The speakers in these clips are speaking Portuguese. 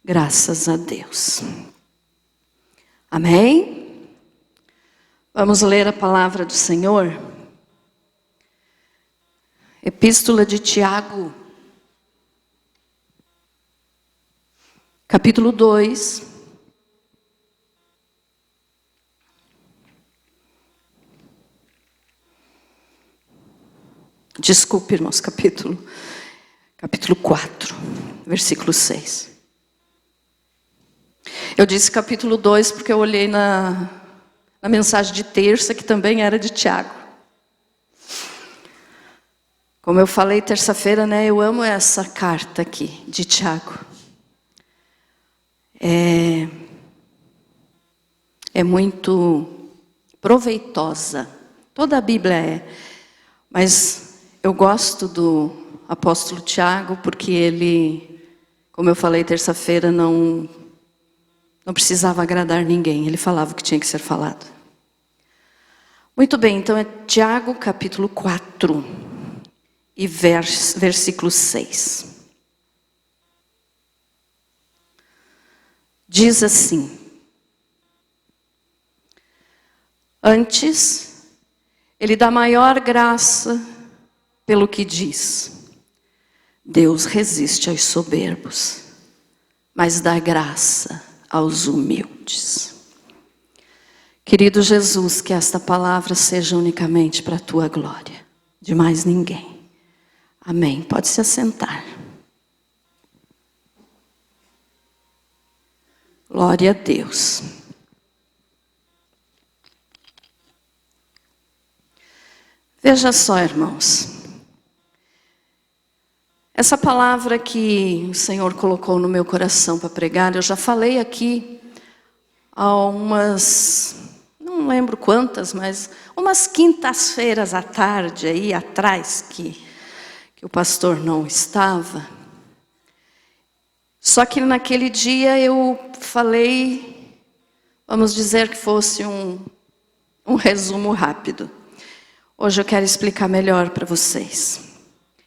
Graças a Deus. Amém? Vamos ler a palavra do Senhor. Epístola de Tiago, capítulo 2. Desculpe, irmãos, capítulo 4, versículo 6. Eu disse capítulo 2 porque eu olhei na mensagem de terça, que também era de Tiago. Como eu falei terça-feira, né? Eu amo essa carta aqui, de Tiago. É muito proveitosa. Toda a Bíblia é. Mas eu gosto do apóstolo Tiago porque ele, como eu falei terça-feira, não precisava agradar ninguém. Ele falava o que tinha que ser falado. Muito bem, então é Tiago capítulo 4 e versículo 6. Diz assim: antes, ele dá maior graça pelo que diz. Deus resiste aos soberbos, mas dá graça aos humildes. Querido Jesus, que esta palavra seja unicamente para a tua glória, de mais ninguém. Amém. Pode se assentar. Glória a Deus. Veja só, irmãos. Essa palavra que o Senhor colocou no meu coração para pregar, eu já falei aqui há não lembro quantas, mas umas quintas-feiras à tarde aí atrás que o pastor não estava. Só que naquele dia eu falei, vamos dizer que fosse um resumo rápido. Hoje eu quero explicar melhor para vocês.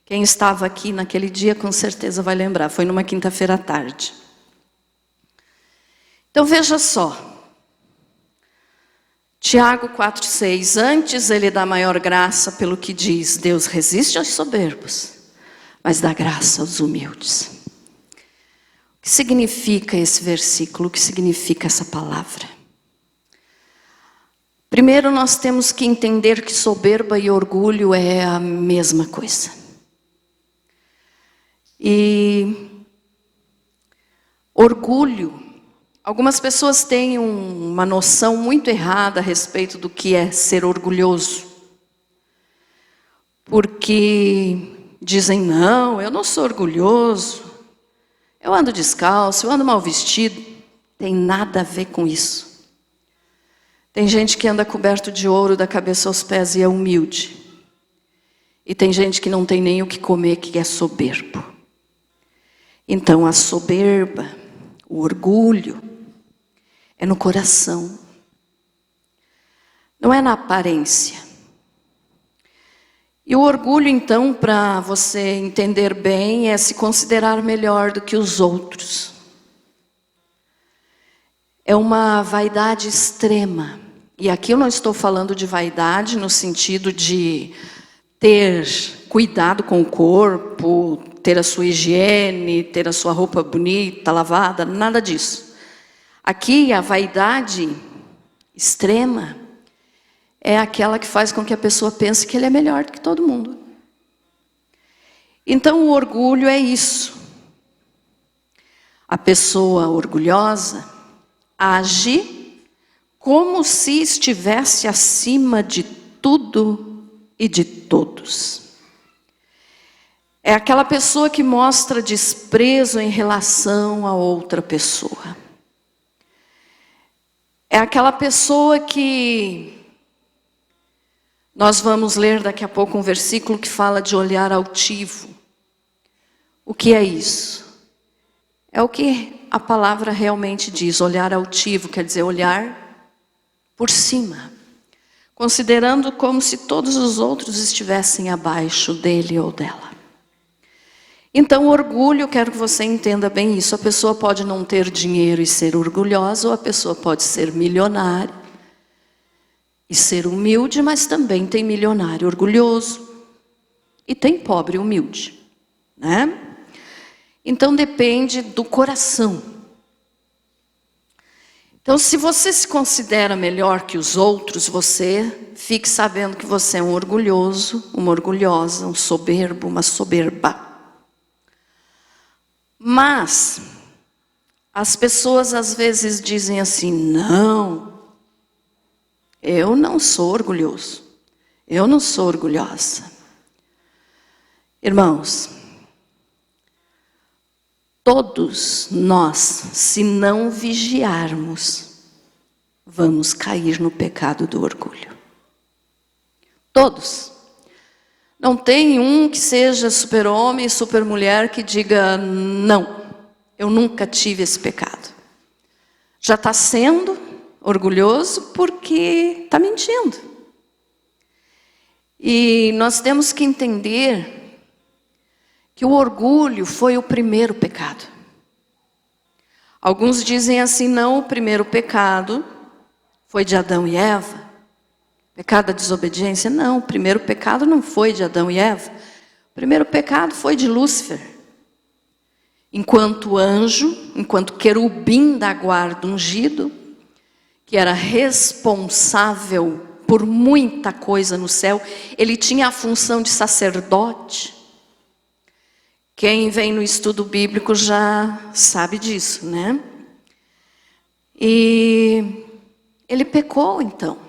Quem estava aqui naquele dia com certeza vai lembrar, foi numa quinta-feira à tarde. Então veja só. Tiago 4,6, antes ele dá maior graça pelo que diz, Deus resiste aos soberbos, mas dá graça aos humildes. O que significa esse versículo? O que significa essa palavra? Primeiro nós temos que entender que soberba e orgulho é a mesma coisa. E orgulho, algumas pessoas têm uma noção muito errada a respeito do que é ser orgulhoso. Porque dizem, não, eu não sou orgulhoso, eu ando descalço, eu ando mal vestido. Tem nada a ver com isso. Tem gente que anda coberto de ouro da cabeça aos pés e é humilde. E tem gente que não tem nem o que comer, que é soberbo. Então a soberba, o orgulho, é no coração. Não é na aparência. E o orgulho, então, para você entender bem, é se considerar melhor do que os outros. É uma vaidade extrema. E aqui eu não estou falando de vaidade no sentido de ter cuidado com o corpo, ter a sua higiene, ter a sua roupa bonita, lavada, nada disso. Aqui a vaidade extrema é aquela que faz com que a pessoa pense que ele é melhor do que todo mundo. Então o orgulho é isso. A pessoa orgulhosa age como se estivesse acima de tudo e de todos. É aquela pessoa que mostra desprezo em relação a outra pessoa. É aquela pessoa que... Nós vamos ler daqui a pouco um versículo que fala de olhar altivo. O que é isso? É o que a palavra realmente diz. Olhar altivo quer dizer olhar por cima. Considerando como se todos os outros estivessem abaixo dele ou dela. Então, orgulho, quero que você entenda bem isso. A pessoa pode não ter dinheiro e ser orgulhosa, ou a pessoa pode ser milionária e ser humilde, mas também tem milionário orgulhoso e tem pobre humilde, né? Então, depende do coração. Então, se você se considera melhor que os outros, você fique sabendo que você é um orgulhoso, uma orgulhosa, um soberbo, uma soberba. Mas as pessoas às vezes dizem assim: não, eu não sou orgulhoso, eu não sou orgulhosa. Irmãos, todos nós, se não vigiarmos, vamos cair no pecado do orgulho. Todos. Não tem um que seja super-homem, super-mulher que diga: não, eu nunca tive esse pecado. Já está sendo orgulhoso porque está mentindo. E nós temos que entender que o orgulho foi o primeiro pecado. Alguns dizem assim: não, o primeiro pecado foi de Adão e Eva. Pecado da desobediência? Não, o primeiro pecado não foi de Adão e Eva. O primeiro pecado foi de Lúcifer. Enquanto anjo, enquanto querubim da guarda ungido, que era responsável por muita coisa no céu, ele tinha a função de sacerdote. Quem vem no estudo bíblico já sabe disso, né? E ele pecou então.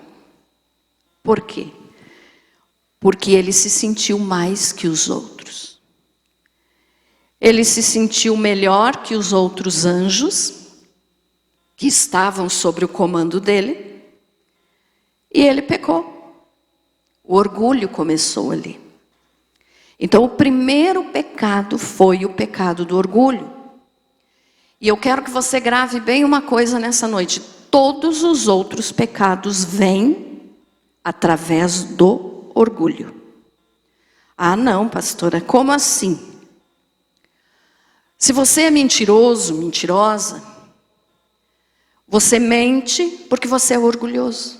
Por quê? Porque ele se sentiu mais que os outros. Ele se sentiu melhor que os outros anjos que estavam sob o comando dele. E ele pecou. O orgulho começou ali. Então, o primeiro pecado foi o pecado do orgulho. E eu quero que você grave bem uma coisa nessa noite: todos os outros pecados vêm através do orgulho. Ah, não, pastora, como assim? Se você é mentiroso, mentirosa, você mente porque você é orgulhoso.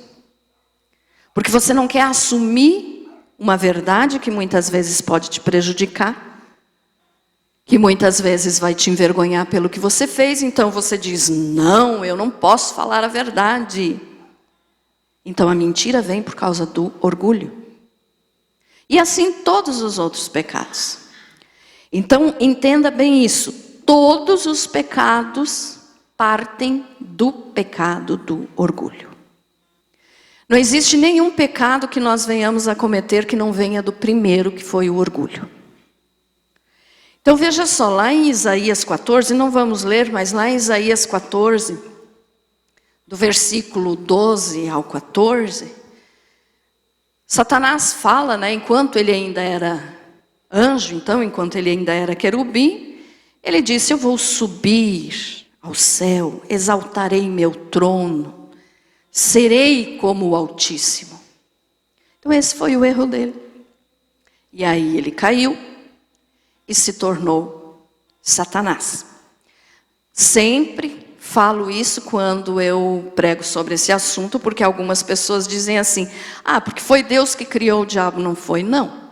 Porque você não quer assumir uma verdade que muitas vezes pode te prejudicar, que muitas vezes vai te envergonhar pelo que você fez, então você diz: não, eu não posso falar a verdade. Então a mentira vem por causa do orgulho. E assim todos os outros pecados. Então entenda bem isso: todos os pecados partem do pecado do orgulho. Não existe nenhum pecado que nós venhamos a cometer que não venha do primeiro, que foi o orgulho. Então veja só, lá em Isaías 14, não vamos ler, mas lá em Isaías 14, do versículo 12 ao 14, Satanás fala, né, enquanto ele ainda era anjo, então, enquanto ele ainda era querubim, ele disse: eu vou subir ao céu, exaltarei meu trono, serei como o Altíssimo. Então esse foi o erro dele. E aí ele caiu e se tornou Satanás. Sempre falo isso quando eu prego sobre esse assunto, porque algumas pessoas dizem assim: ah, porque foi Deus que criou o diabo. Não foi, não.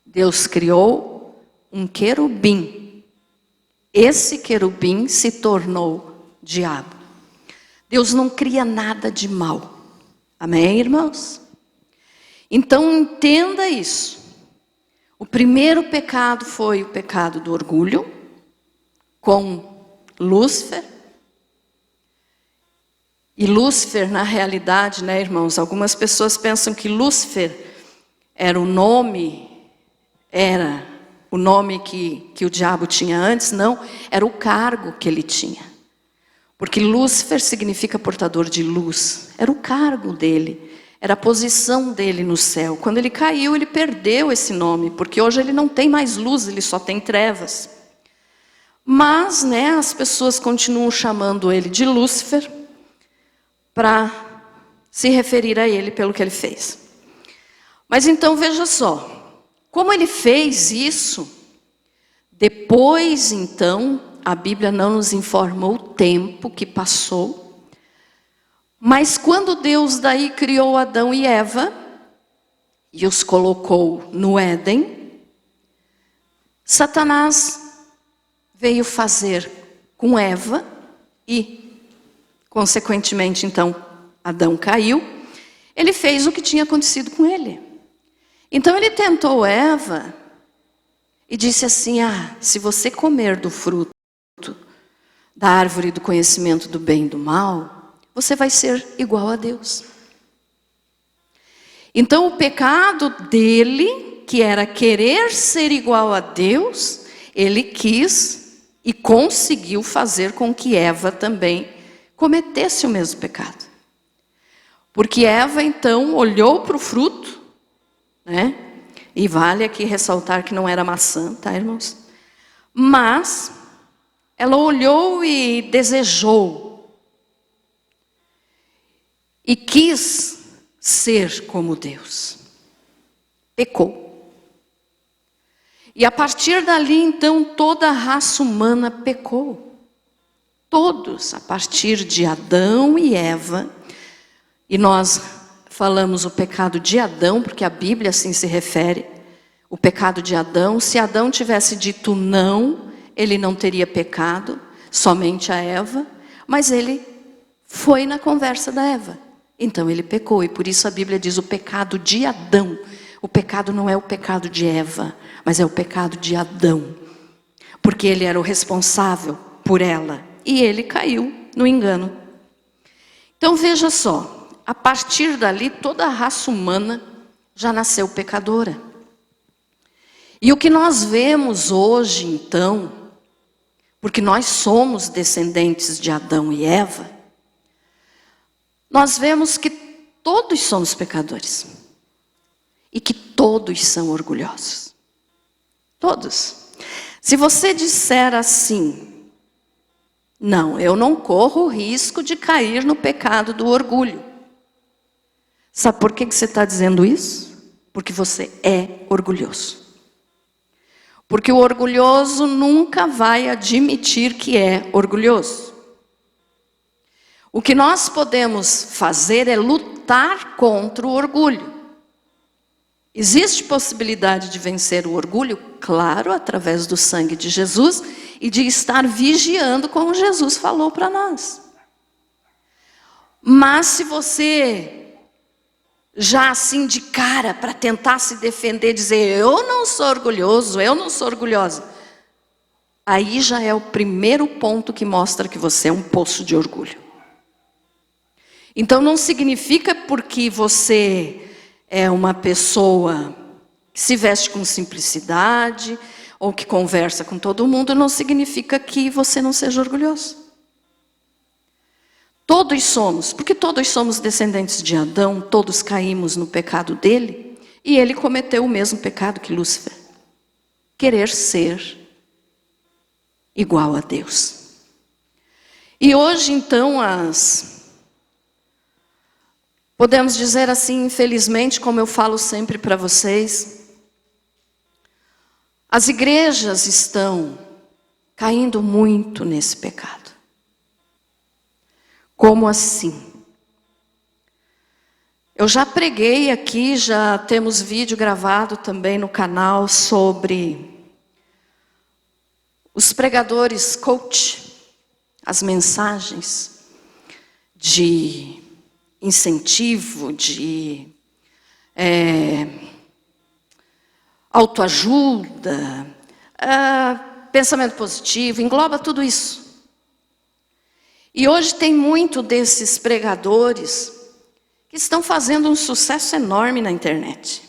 Deus criou um querubim. Esse querubim se tornou diabo. Deus não cria nada de mal. Amém, irmãos? Então entenda isso. O primeiro pecado foi o pecado do orgulho, com Lúcifer. E Lúcifer, na realidade, né, irmãos, algumas pessoas pensam que Lúcifer era o nome que o diabo tinha antes. Não, era o cargo que ele tinha. Porque Lúcifer significa portador de luz. Era o cargo dele, era a posição dele no céu. Quando ele caiu, ele perdeu esse nome, porque hoje ele não tem mais luz, ele só tem trevas. Mas, né, as pessoas continuam chamando ele de Lúcifer, para se referir a ele pelo que ele fez. Mas então veja só, como ele fez isso, Depois, então, a Bíblia não nos informa o tempo que passou, mas quando Deus daí criou Adão e Eva e os colocou no Éden, Satanás veio fazer com Eva e, consequentemente, então, Adão caiu. Ele fez o que tinha acontecido com ele. Então ele tentou Eva e disse assim: se você comer do fruto da árvore do conhecimento do bem e do mal, você vai ser igual a Deus. Então o pecado dele, que era querer ser igual a Deus, ele quis e conseguiu fazer com que Eva também cometesse o mesmo pecado. Porque Eva então olhou para o fruto, né? E vale aqui ressaltar que não era maçã, tá, irmãos? Mas ela olhou e desejou e quis ser como Deus. Pecou. E a partir dali, então, toda a raça humana pecou. Todos, a partir de Adão e Eva. E nós falamos o pecado de Adão, porque a Bíblia assim se refere. O pecado de Adão. Se Adão tivesse dito não, ele não teria pecado, somente a Eva. Mas ele foi na conversa da Eva. Então ele pecou, e por isso a Bíblia diz o pecado de Adão. O pecado não é o pecado de Eva, mas é o pecado de Adão. Porque ele era o responsável por ela. E ele caiu no engano. Então veja só, a partir dali toda a raça humana já nasceu pecadora. E o que nós vemos hoje então, porque nós somos descendentes de Adão e Eva, nós vemos que todos somos pecadores. E que todos são orgulhosos. Todos. Se você disser assim: não, eu não corro o risco de cair no pecado do orgulho. Sabe por que você está dizendo isso? Porque você é orgulhoso. Porque o orgulhoso nunca vai admitir que é orgulhoso. O que nós podemos fazer é lutar contra o orgulho. Existe possibilidade de vencer o orgulho? Claro, através do sangue de Jesus e de estar vigiando como Jesus falou para nós. Mas se você já assim de cara para tentar se defender, dizer eu não sou orgulhoso, eu não sou orgulhosa, aí já é o primeiro ponto que mostra que você é um poço de orgulho. Então não significa porque você é uma pessoa que se veste com simplicidade ou que conversa com todo mundo, não significa que você não seja orgulhoso. Todos somos, porque todos somos descendentes de Adão, todos caímos no pecado dele, e ele cometeu o mesmo pecado que Lúcifer. Querer ser igual a Deus. E hoje então podemos dizer assim, infelizmente, como eu falo sempre para vocês, as igrejas estão caindo muito nesse pecado. Como assim? Eu já preguei aqui, já temos vídeo gravado também no canal sobre os pregadores coach, as mensagens de incentivo, de autoajuda, pensamento positivo, engloba tudo isso. E hoje tem muito desses pregadores que estão fazendo um sucesso enorme na internet.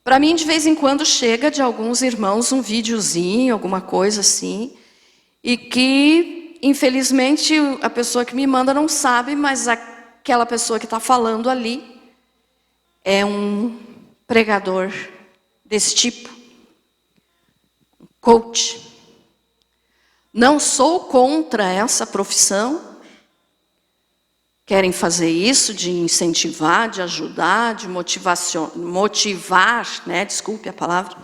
Para mim, de vez em quando, chega de alguns irmãos um videozinho, alguma coisa assim, e que, infelizmente, a pessoa que me manda não sabe, mas aquela pessoa que está falando ali é um pregador desse tipo, coach. Não sou contra essa profissão. Querem fazer isso de incentivar, de ajudar, de motivar, né? Desculpe a palavra.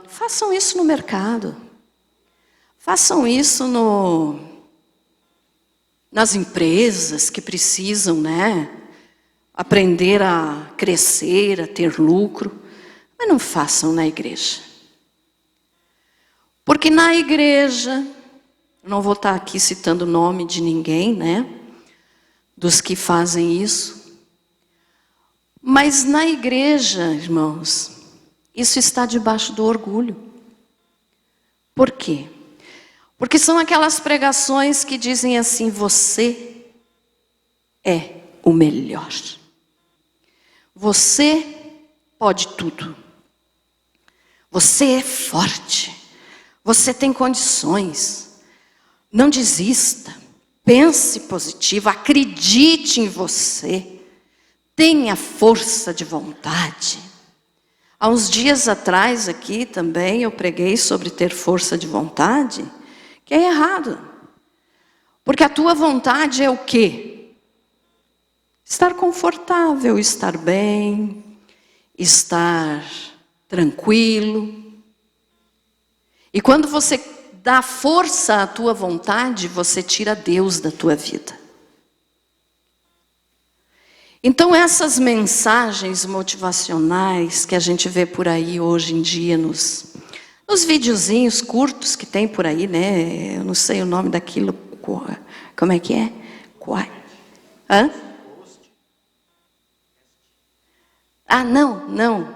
façam isso no mercado. Façam isso nas empresas que precisam, né? Aprender a crescer, a ter lucro. Mas não façam na igreja. Porque na igreja, não vou estar aqui citando o nome de ninguém, né? Dos que fazem isso. Mas na igreja, irmãos, isso está debaixo do orgulho. Por quê? Porque são aquelas pregações que dizem assim: você é o melhor. Você pode tudo. Você é forte. Você tem condições. Não desista. Pense positivo. Acredite em você. Tenha força de vontade. Há uns dias atrás aqui também eu preguei sobre ter força de vontade, que é errado. Porque a tua vontade é o quê? Estar confortável, estar bem, estar tranquilo. E quando você dá força à tua vontade, você tira Deus da tua vida. Então essas mensagens motivacionais que a gente vê por aí hoje em dia nos videozinhos curtos que tem por aí, né? Eu não sei o nome daquilo. Como é que é? Hã? Ah, não.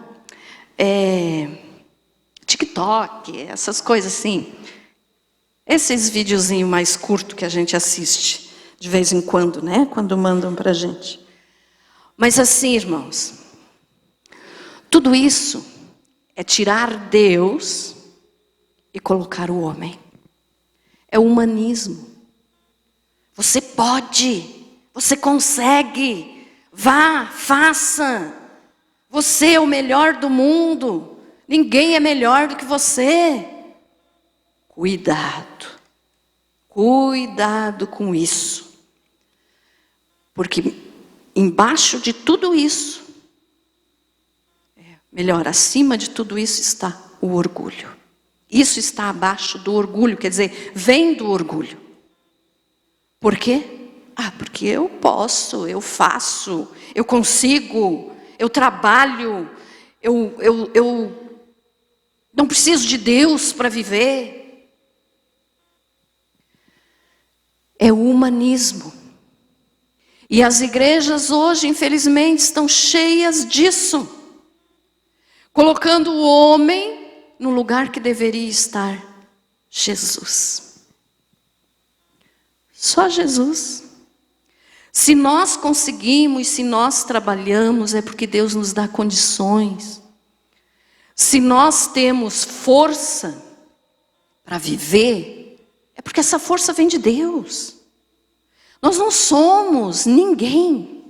TikTok, essas coisas assim. Esses videozinhos mais curtos que a gente assiste de vez em quando, né? Quando mandam pra gente. Mas assim, irmãos, tudo isso é tirar Deus e colocar o homem. É o humanismo. Você pode, você consegue, vá, faça. Você é o melhor do mundo. Ninguém é melhor do que você. Cuidado. Cuidado com isso. Porque embaixo de tudo isso, melhor, acima de tudo isso está o orgulho. Isso está abaixo do orgulho, quer dizer, vem do orgulho. Por quê? Porque eu posso, eu faço, eu consigo, eu trabalho, eu não preciso de Deus para viver. É o humanismo. E as igrejas hoje, infelizmente, estão cheias disso. Colocando o homem no lugar que deveria estar Jesus. Só Jesus. Se nós conseguimos, se nós trabalhamos, é porque Deus nos dá condições. Se nós temos força para viver, é porque essa força vem de Deus. Nós não somos ninguém.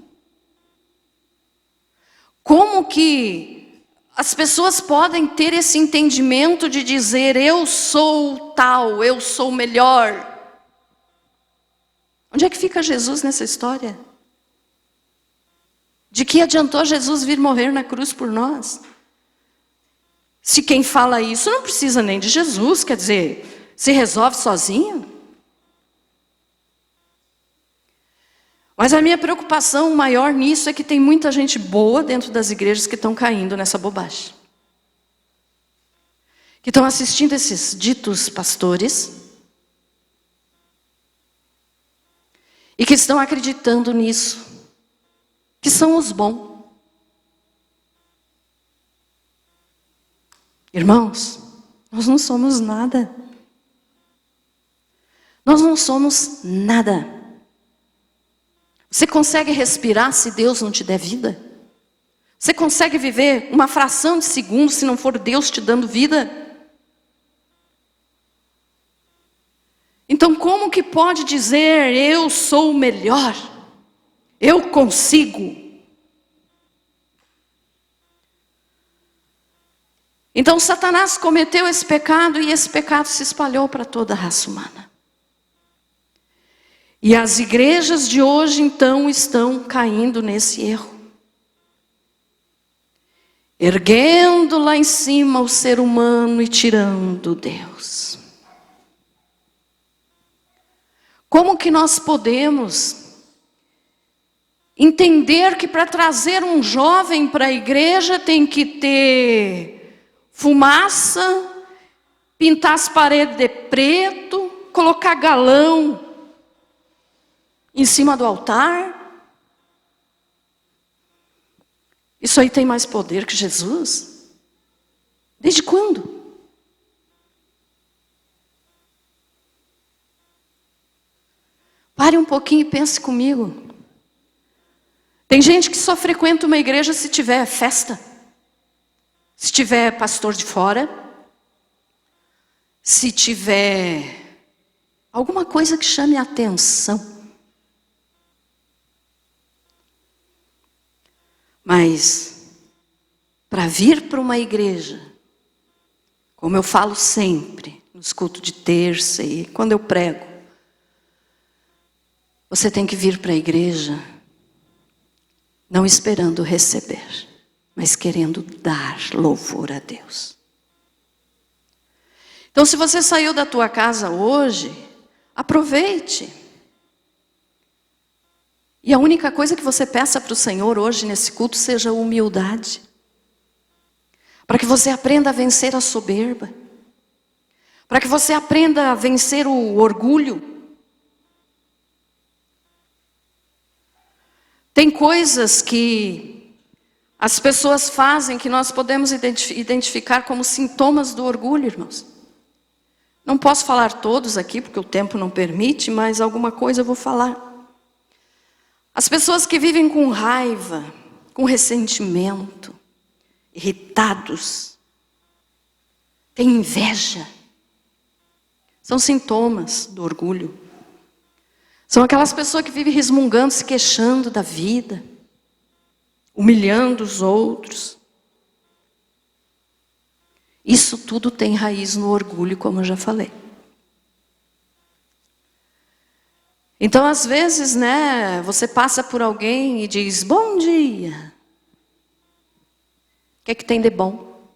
Como que as pessoas podem ter esse entendimento de dizer: eu sou tal, eu sou melhor? Onde é que fica Jesus nessa história? De que adiantou Jesus vir morrer na cruz por nós? Se quem fala isso não precisa nem de Jesus, quer dizer, se resolve sozinho? Mas a minha preocupação maior nisso é que tem muita gente boa dentro das igrejas que estão caindo nessa bobagem. Que estão assistindo esses ditos pastores e que estão acreditando nisso, que são os bons. Irmãos, nós não somos nada. Nós não somos nada. Você consegue respirar se Deus não te der vida? Você consegue viver uma fração de segundo se não for Deus te dando vida? Então como que pode dizer: eu sou o melhor, eu consigo? Então Satanás cometeu esse pecado e esse pecado se espalhou para toda a raça humana. E as igrejas de hoje então estão caindo nesse erro. erguendo lá em cima o ser humano e tirando Deus. Como que nós podemos entender que para trazer um jovem para a igreja tem que ter fumaça, pintar as paredes de preto, colocar galão em cima do altar? Isso aí tem mais poder que Jesus? Desde quando? Pare um pouquinho e pense comigo. Tem gente que só frequenta uma igreja se tiver festa, se tiver pastor de fora, se tiver alguma coisa que chame a atenção. Mas, para vir para uma igreja, como eu falo sempre, nos cultos de terça e quando eu prego, você tem que vir para a igreja não esperando receber, mas querendo dar louvor a Deus. Então, se você saiu da tua casa hoje, aproveite. E a única coisa que você peça para o Senhor hoje nesse culto seja humildade. Para que você aprenda a vencer a soberba. Para que você aprenda a vencer o orgulho. Tem coisas que as pessoas fazem que nós podemos identificar como sintomas do orgulho, irmãos. Não posso falar todos aqui, porque o tempo não permite, mas alguma coisa eu vou falar. As pessoas que vivem com raiva, com ressentimento, irritados, têm inveja, são sintomas do orgulho. São aquelas pessoas que vivem resmungando, se queixando da vida, humilhando os outros. Isso tudo tem raiz no orgulho, como eu já falei. Então, às vezes, você passa por alguém e diz, bom dia. O que é que tem de bom?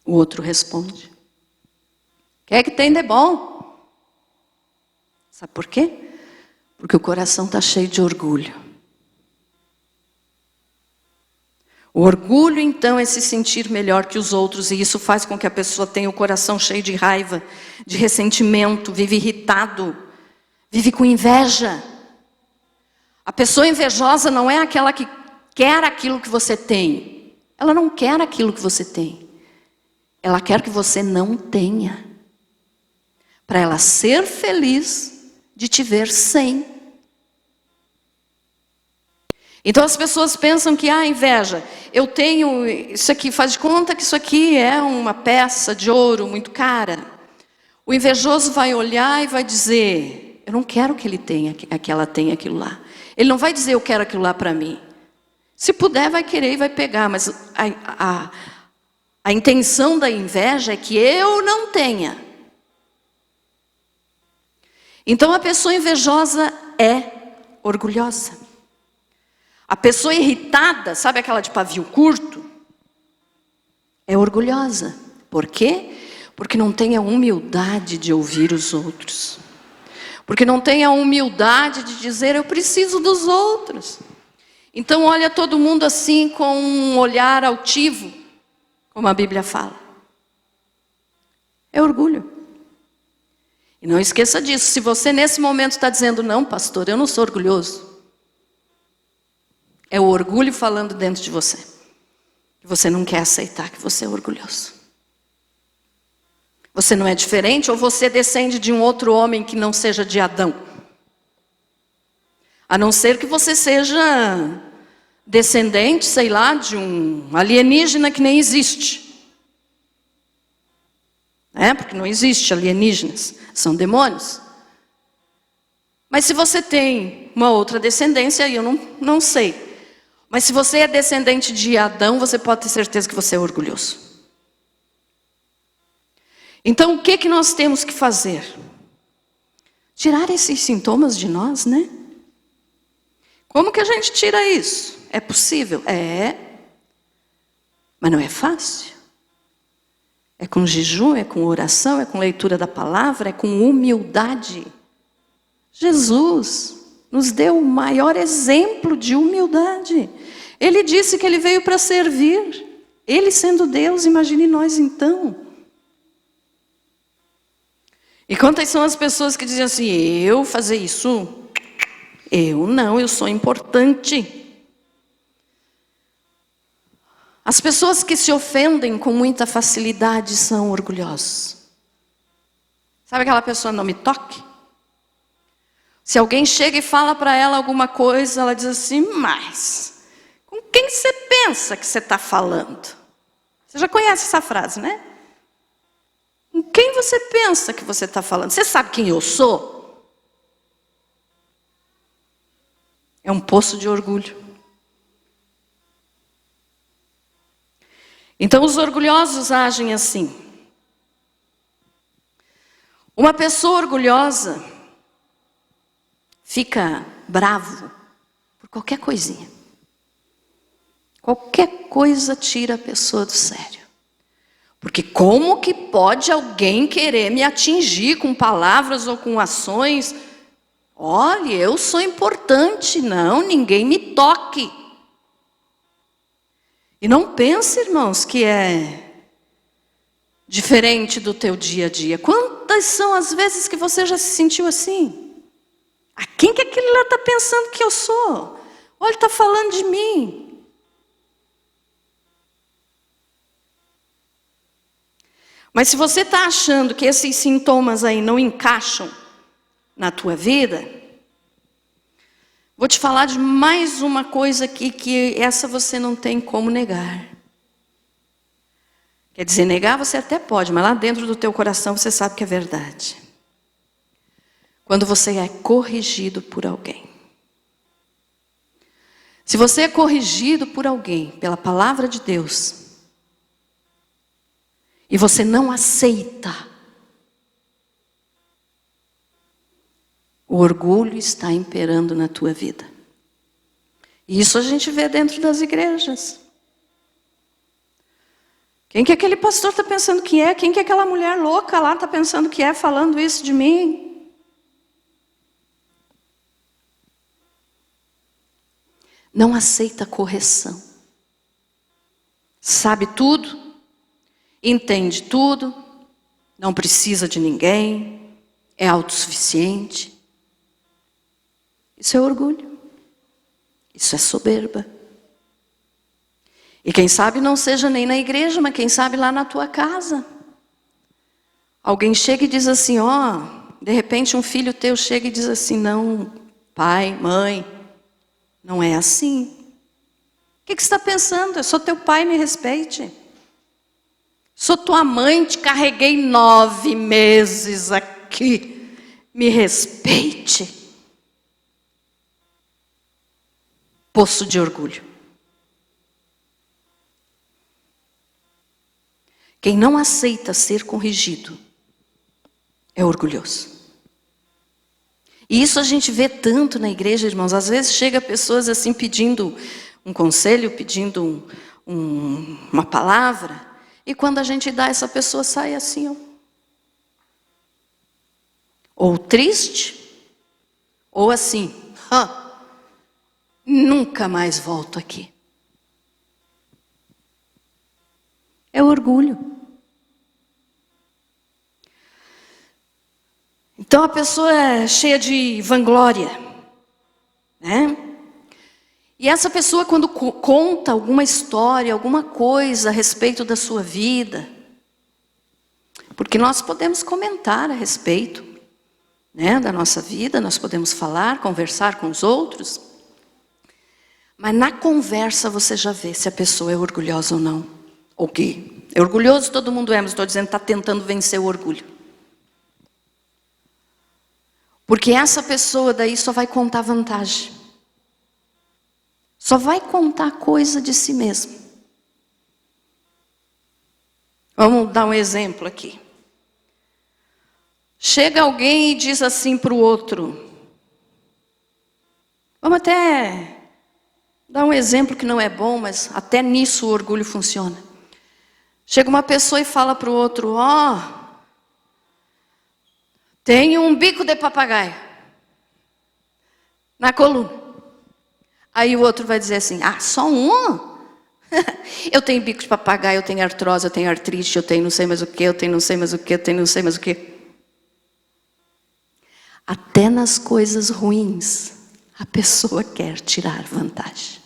O outro responde, o que é que tem de bom? Sabe por quê? Porque o coração está cheio de orgulho. O orgulho, então, é se sentir melhor que os outros, e isso faz com que a pessoa tenha o coração cheio de raiva, de ressentimento, vive irritado. Vive com inveja. A pessoa invejosa não é aquela que quer aquilo que você tem. Ela não quer aquilo que você tem. Ela quer que você não tenha. Para ela ser feliz de te ver sem. Então as pessoas pensam que, inveja, eu tenho isso aqui, faz de conta que isso aqui é uma peça de ouro muito cara. O invejoso vai olhar e vai dizer, eu não quero que ele tenha, que ela tenha aquilo lá. Ele não vai dizer, eu quero aquilo lá para mim. Se puder, vai querer e vai pegar. Mas a intenção da inveja é que eu não tenha. Então a pessoa invejosa é orgulhosa. A pessoa irritada, sabe aquela de pavio curto? É orgulhosa. Por quê? Porque não tem a humildade de ouvir os outros. Porque não tem a humildade de dizer, eu preciso dos outros. Então olha todo mundo assim com um olhar altivo, como a Bíblia fala. É orgulho. E não esqueça disso, se você nesse momento está dizendo, não pastor, eu não sou orgulhoso. É o orgulho falando dentro de você. Que você não quer aceitar que você é orgulhoso. Você não é diferente, ou você descende de um outro homem que não seja de Adão. A não ser que você seja descendente, sei lá, de um alienígena que nem existe. Porque não existe alienígenas, são demônios. Mas se você tem uma outra descendência, aí eu não sei. Mas se você é descendente de Adão, você pode ter certeza que você é orgulhoso. Então, o que nós temos que fazer? Tirar esses sintomas de nós, Como que a gente tira isso? É possível? Mas não é fácil. É com jejum, é com oração, é com leitura da palavra, é com humildade. Jesus nos deu o maior exemplo de humildade. Ele disse que ele veio para servir. Ele sendo Deus, imagine nós então. E quantas são as pessoas que dizem assim, eu fazer isso? Eu não, eu sou importante. As pessoas que se ofendem com muita facilidade são orgulhosos. Sabe aquela pessoa, não me toque? Se alguém chega e fala para ela alguma coisa, ela diz assim, mas com quem você pensa que você está falando? Você já conhece essa frase, né? Com quem você pensa que você está falando? Você sabe quem eu sou? É um poço de orgulho. Então os orgulhosos agem assim. Uma pessoa orgulhosa fica bravo por qualquer coisinha. Qualquer coisa tira a pessoa do sério. Porque como que pode alguém querer me atingir com palavras ou com ações? Olha, eu sou importante, não, ninguém me toque. E não pense, irmãos, que é diferente do teu dia a dia. Quantas são as vezes que você já se sentiu assim? A quem que aquele lá está pensando que eu sou? Olha, ele está falando de mim. Mas se você está achando que esses sintomas aí não encaixam na tua vida, vou te falar de mais uma coisa aqui que essa você não tem como negar. Quer dizer, negar você até pode, mas lá dentro do teu coração você sabe que é verdade. Quando você é corrigido por alguém. Se você é corrigido por alguém, pela palavra de Deus, e você não aceita, o orgulho está imperando na tua vida. E isso a gente vê dentro das igrejas. Quem que aquele pastor está pensando que é? Quem que aquela mulher louca lá está pensando que é, falando isso de mim? Não aceita correção. Sabe tudo, entende tudo, não precisa de ninguém, é autossuficiente. Isso é orgulho. Isso é soberba. E quem sabe não seja nem na igreja, mas quem sabe lá na tua casa. Alguém chega e diz assim, de repente um filho teu chega e diz assim, não, pai, mãe, não é assim. O que você está pensando? Eu sou teu pai, me respeite. Sou tua mãe, te carreguei 9 meses aqui, me respeite. Poço de orgulho. Quem não aceita ser corrigido é orgulhoso. E isso a gente vê tanto na igreja, irmãos. Às vezes chega pessoas assim pedindo um conselho, pedindo uma palavra. E quando a gente dá, essa pessoa sai assim, ou triste, ou assim, nunca mais volto aqui. É orgulho. Então a pessoa é cheia de vanglória, né? E essa pessoa, quando conta alguma história, alguma coisa a respeito da sua vida, porque nós podemos comentar a respeito, né, da nossa vida, nós podemos falar, conversar com os outros, mas na conversa você já vê se a pessoa é orgulhosa ou não. Ou que é orgulhoso todo mundo é, mas estou dizendo que está tentando vencer o orgulho. Porque essa pessoa daí só vai contar vantagem. Só vai contar coisa de si mesmo. Vamos dar um exemplo aqui. Chega alguém e diz assim para o outro. Vamos até dar um exemplo que não é bom, mas até nisso o orgulho funciona. Chega uma pessoa e fala para o outro, tenho um bico de papagaio na coluna. Aí o outro vai dizer assim, só um? Eu tenho bico de papagaio, eu tenho artrose, eu tenho artrite, eu tenho não sei mais o que, eu tenho não sei mais o que, eu tenho não sei mais o que. Até nas coisas ruins, a pessoa quer tirar vantagem.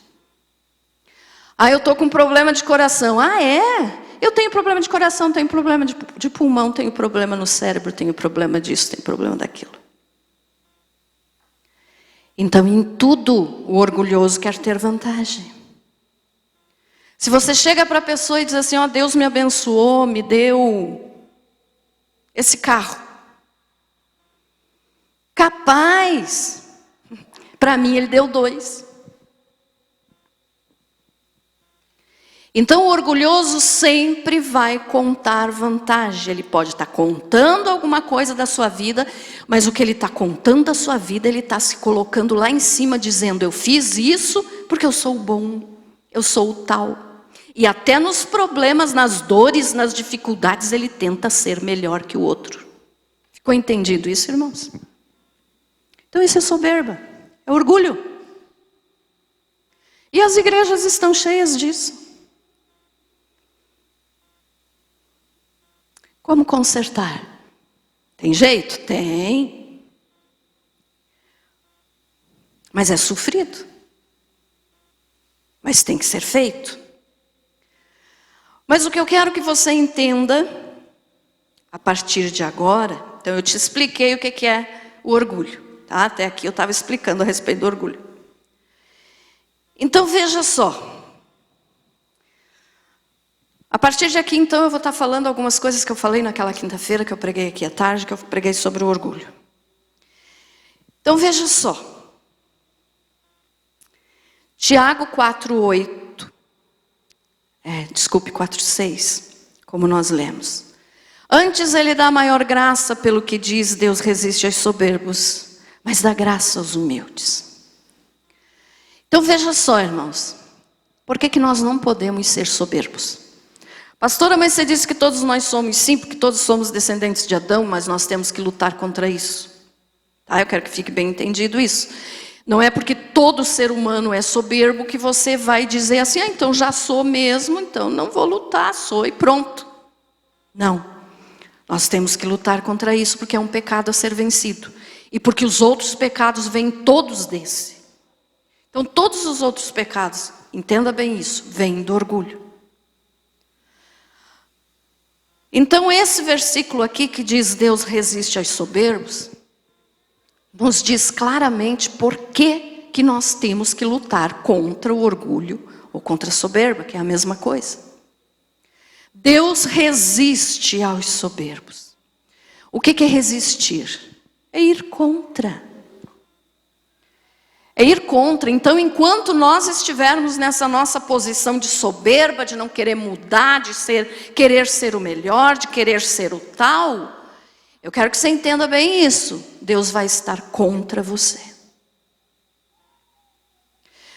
Eu estou com problema de coração. Eu tenho problema de coração, tenho problema de pulmão, tenho problema no cérebro, tenho problema disso, tenho problema daquilo. Então, em tudo, o orgulhoso quer ter vantagem. Se você chega para a pessoa e diz assim, Deus me abençoou, me deu esse carro. Capaz, para mim ele deu 2. Então o orgulhoso sempre vai contar vantagem. Ele pode estar contando alguma coisa da sua vida, mas o que ele está contando da sua vida, ele está se colocando lá em cima, dizendo, eu fiz isso porque eu sou bom, eu sou o tal. E até nos problemas, nas dores, nas dificuldades, ele tenta ser melhor que o outro. Ficou entendido isso, irmãos? Então isso é soberba, é orgulho. E as igrejas estão cheias disso. Como consertar? Tem jeito? Tem. Mas é sofrido. Mas tem que ser feito. Mas o que eu quero que você entenda, a partir de agora, então eu te expliquei o que é o orgulho. Tá? Até aqui eu estava explicando a respeito do orgulho. Então veja só. A partir de aqui, então, eu vou estar falando algumas coisas que eu falei naquela quinta-feira, que eu preguei aqui à tarde, que eu preguei sobre o orgulho. Então, veja só. Tiago 4:8. 4:6, como nós lemos. Antes ele dá maior graça, pelo que diz, Deus resiste aos soberbos, mas dá graça aos humildes. Então, veja só, irmãos. Por que nós não podemos ser soberbos? Pastora, mas você disse que todos nós somos, sim, porque todos somos descendentes de Adão, mas nós temos que lutar contra isso. Tá? Eu quero que fique bem entendido isso. Não é porque todo ser humano é soberbo que você vai dizer assim, então já sou mesmo, então não vou lutar, sou e pronto. Não. Nós temos que lutar contra isso, porque é um pecado a ser vencido. E porque os outros pecados vêm todos desse. Então todos os outros pecados, entenda bem isso, vêm do orgulho. Então esse versículo aqui que diz Deus resiste aos soberbos, nos diz claramente por que nós temos que lutar contra o orgulho ou contra a soberba, que é a mesma coisa. Deus resiste aos soberbos. O que é resistir? É ir contra. É ir contra. Então, enquanto nós estivermos nessa nossa posição de soberba, de não querer mudar, de querer ser o melhor, de querer ser o tal, eu quero que você entenda bem isso. Deus vai estar contra você.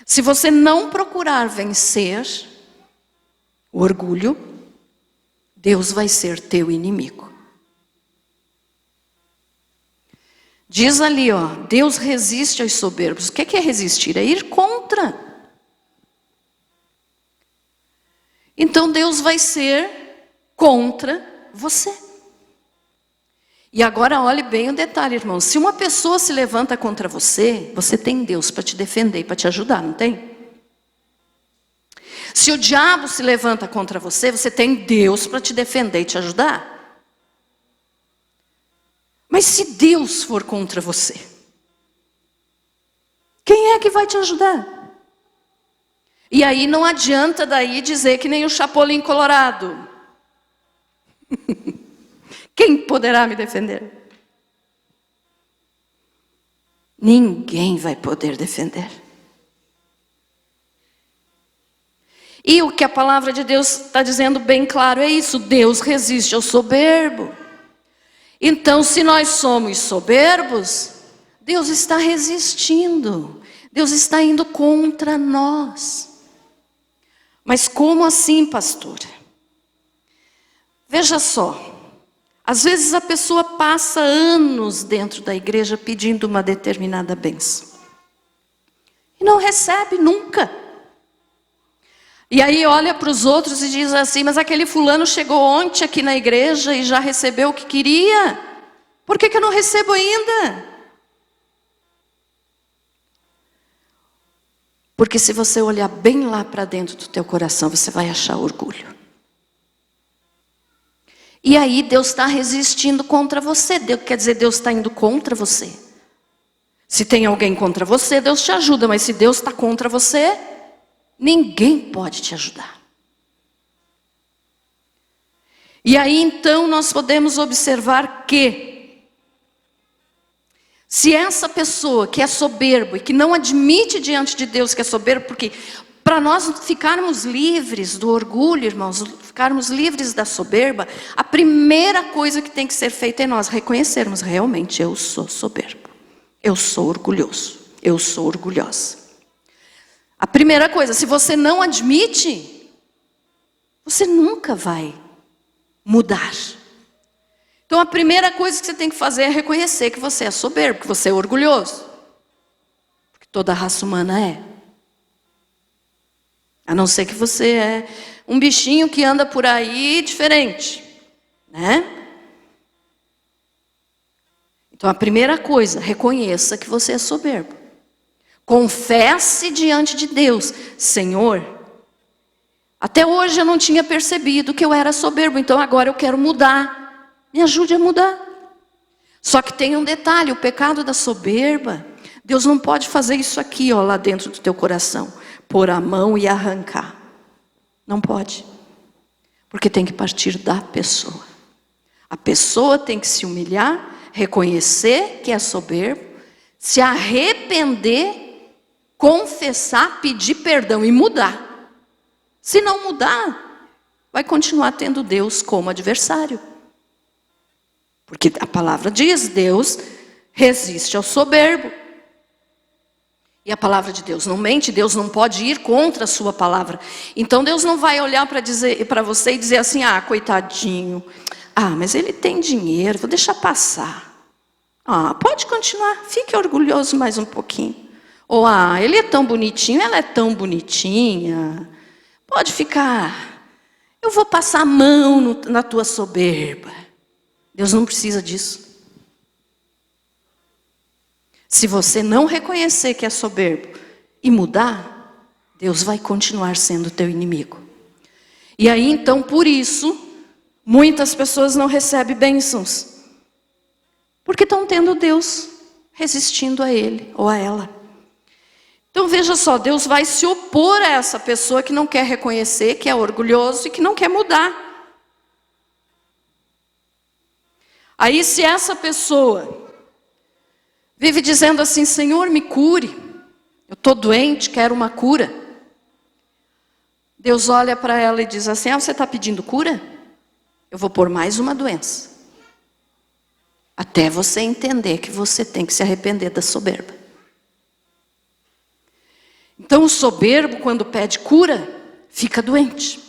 Se você não procurar vencer o orgulho, Deus vai ser teu inimigo. Diz ali, Deus resiste aos soberbos. O que é resistir? É ir contra. Então Deus vai ser contra você. E agora olhe bem o detalhe, irmão. Se uma pessoa se levanta contra você, você tem Deus para te defender e para te ajudar, não tem? Se o diabo se levanta contra você, você tem Deus para te defender e te ajudar. Mas se Deus for contra você, quem é que vai te ajudar? E aí não adianta daí dizer que nem o Chapolin Colorado. Quem poderá me defender? Ninguém vai poder defender. E o que a palavra de Deus está dizendo bem claro é isso: Deus resiste ao soberbo. Então, se nós somos soberbos, Deus está resistindo. Deus está indo contra nós. Mas como assim, pastora? Veja só. Às vezes a pessoa passa anos dentro da igreja pedindo uma determinada bênção. E não recebe nunca. E aí olha para os outros e diz assim, mas aquele fulano chegou ontem aqui na igreja e já recebeu o que queria. Por que eu não recebo ainda? Porque se você olhar bem lá para dentro do teu coração, você vai achar orgulho. E aí Deus está resistindo contra você. Quer dizer, Deus está indo contra você. Se tem alguém contra você, Deus te ajuda. Mas se Deus está contra você, ninguém pode te ajudar. E aí então nós podemos observar que, se essa pessoa que é soberbo e que não admite diante de Deus que é soberbo, porque para nós ficarmos livres do orgulho, irmãos, ficarmos livres da soberba, a primeira coisa que tem que ser feita é nós reconhecermos, realmente eu sou soberbo, eu sou orgulhoso, eu sou orgulhosa. A primeira coisa, se você não admite, você nunca vai mudar. Então a primeira coisa que você tem que fazer é reconhecer que você é soberbo, que você é orgulhoso. Porque toda a raça humana é. A não ser que você é um bichinho que anda por aí diferente, né? Então a primeira coisa, reconheça que você é soberbo. Confesse diante de Deus, Senhor, até hoje eu não tinha percebido que eu era soberbo, então agora eu quero mudar. Me ajude a mudar. Só que tem um detalhe, o pecado da soberba, Deus não pode fazer isso aqui, ó, lá dentro do teu coração. Pôr a mão e arrancar. Não pode. Porque tem que partir da pessoa. A pessoa tem que se humilhar, reconhecer que é soberbo, se arrepender, confessar, pedir perdão e mudar. Se não mudar, vai continuar tendo Deus como adversário. Porque a palavra diz, Deus resiste ao soberbo. E a palavra de Deus não mente, Deus não pode ir contra a sua palavra. Então Deus não vai olhar para você e dizer assim, ah, coitadinho, ah, mas ele tem dinheiro, vou deixar passar. Ah, pode continuar, fique orgulhoso mais um pouquinho. Ou, ah, ele é tão bonitinho, ela é tão bonitinha, pode ficar, eu vou passar a mão na tua soberba. Deus não precisa disso. Se você não reconhecer que é soberbo e mudar, Deus vai continuar sendo teu inimigo. E aí então, por isso, muitas pessoas não recebem bênçãos. Porque estão tendo Deus resistindo a ele ou a ela. Então veja só, Deus vai se opor a essa pessoa que não quer reconhecer, que é orgulhoso e que não quer mudar. Aí se essa pessoa vive dizendo assim, Senhor, me cure. Eu estou doente, quero uma cura. Deus olha para ela e diz assim, ah, você está pedindo cura? Eu vou pôr mais uma doença. Até você entender que você tem que se arrepender da soberba. Então o soberbo, quando pede cura, fica doente.